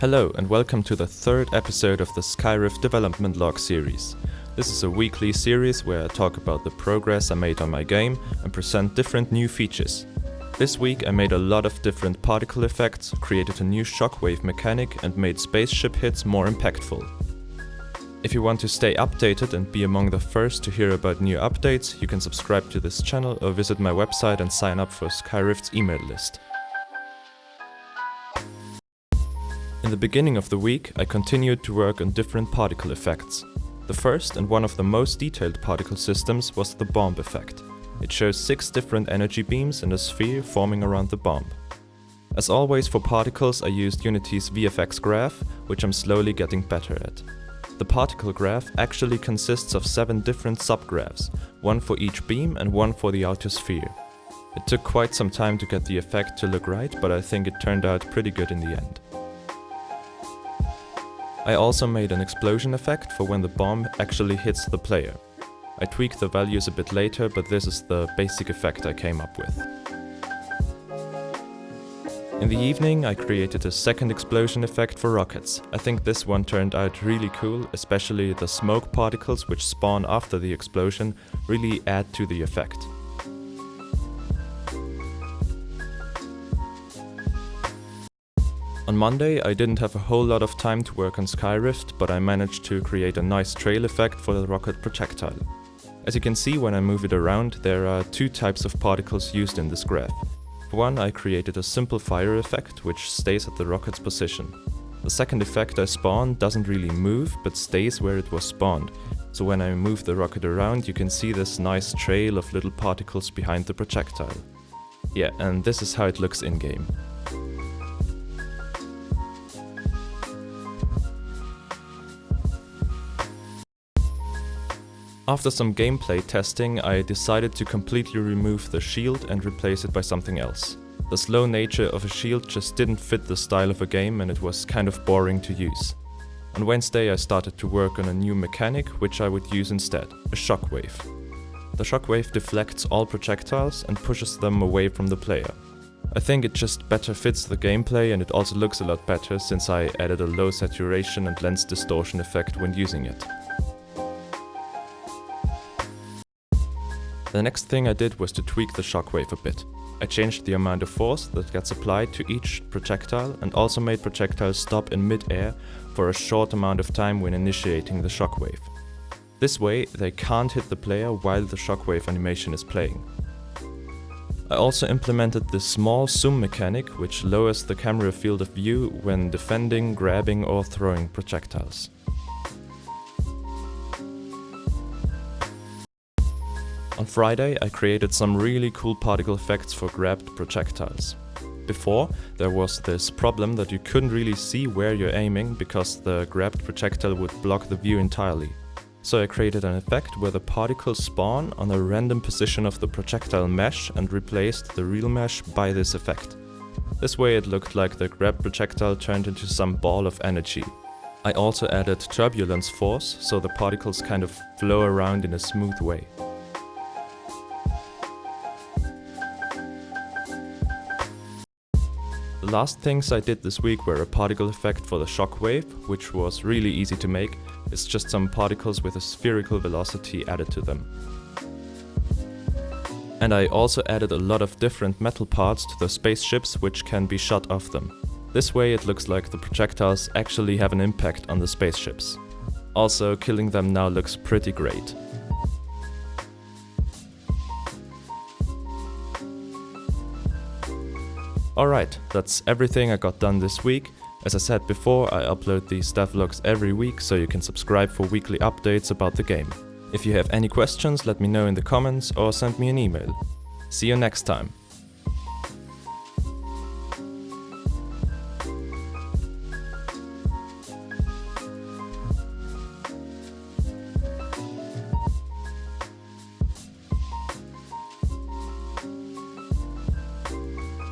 Hello and welcome to the third episode of the Skyrift development log series. This is a weekly series where I talk about the progress I made on my game and present different new features. This week I made a lot of different particle effects, created a new shockwave mechanic and made spaceship hits more impactful. If you want to stay updated and be among the first to hear about new updates, you can subscribe to this channel or visit my website and sign up for Skyrift's email list. In the beginning of the week, I continued to work on different particle effects. The first and one of the most detailed particle systems was the bomb effect. It shows 6 different energy beams in a sphere forming around the bomb. As always for particles, I used Unity's VFX graph, which I'm slowly getting better at. The particle graph actually consists of 7 different subgraphs, one for each beam and one for the outer sphere. It took quite some time to get the effect to look right, but I think it turned out pretty good in the end. I also made an explosion effect for when the bomb actually hits the player. I tweaked the values a bit later, but this is the basic effect I came up with. In the evening I created a second explosion effect for rockets. I think this one turned out really cool, especially the smoke particles which spawn after the explosion really add to the effect. On Monday I didn't have a whole lot of time to work on Skyrift, but I managed to create a nice trail effect for the rocket projectile. As you can see when I move it around, there are 2 types of particles used in this graph. For one, I created a simple fire effect which stays at the rocket's position. The second effect I spawned doesn't really move but stays where it was spawned, so when I move the rocket around you can see this nice trail of little particles behind the projectile. Yeah, and this is how it looks in-game. After some gameplay testing, I decided to completely remove the shield and replace it by something else. The slow nature of a shield just didn't fit the style of a game and it was kind of boring to use. On Wednesday I started to work on a new mechanic which I would use instead, a shockwave. The shockwave deflects all projectiles and pushes them away from the player. I think it just better fits the gameplay and it also looks a lot better since I added a low saturation and lens distortion effect when using it. The next thing I did was to tweak the shockwave a bit. I changed the amount of force that gets applied to each projectile and also made projectiles stop in mid-air for a short amount of time when initiating the shockwave. This way they can't hit the player while the shockwave animation is playing. I also implemented this small zoom mechanic which lowers the camera field of view when defending, grabbing or throwing projectiles. On Friday I created some really cool particle effects for grabbed projectiles. Before, there was this problem that you couldn't really see where you're aiming because the grabbed projectile would block the view entirely. So I created an effect where the particles spawn on a random position of the projectile mesh and replaced the real mesh by this effect. This way it looked like the grabbed projectile turned into some ball of energy. I also added turbulence force so the particles kind of flow around in a smooth way. The last things I did this week were a particle effect for the shockwave, which was really easy to make. It's just some particles with a spherical velocity added to them. And I also added a lot of different metal parts to the spaceships which can be shot off them. This way it looks like the projectiles actually have an impact on the spaceships. Also, killing them now looks pretty great. Alright, that's everything I got done this week. As I said before, I upload these devlogs every week, so you can subscribe for weekly updates about the game. If you have any questions, let me know in the comments or send me an email. See you next time.